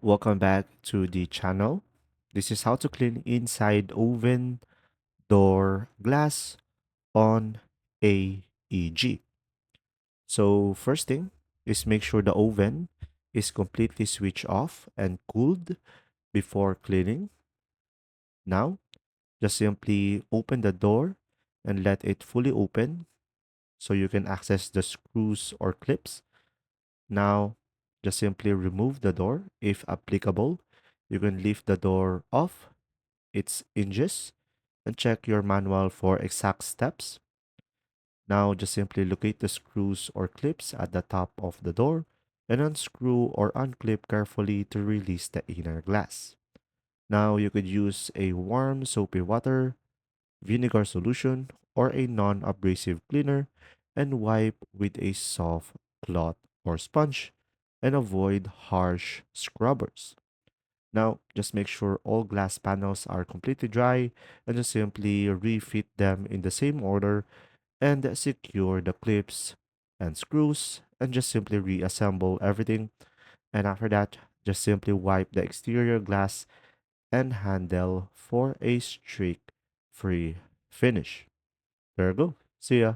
Welcome back to the channel. This is how to clean inside oven door glass on AEG. So first thing is make sure the oven is completely switched off and cooled before cleaning. Now, just simply open the door and let it fully open so you can access the screws or clips. Now, just simply remove the door if applicable. You can leave the door off its hinges and check your manual for exact steps. Now just simply locate the screws or clips at the top of the door and unscrew or unclip carefully to release the inner glass. Now you could use a warm soapy water, vinegar solution, or a non-abrasive cleaner and wipe with a soft cloth or sponge and avoid harsh scrubbers. Now, just make sure all glass panels are completely dry and just simply refit them in the same order and secure the clips and screws and just simply reassemble everything. And after that, just simply wipe the exterior glass and handle for a streak free finish. There you go. See ya.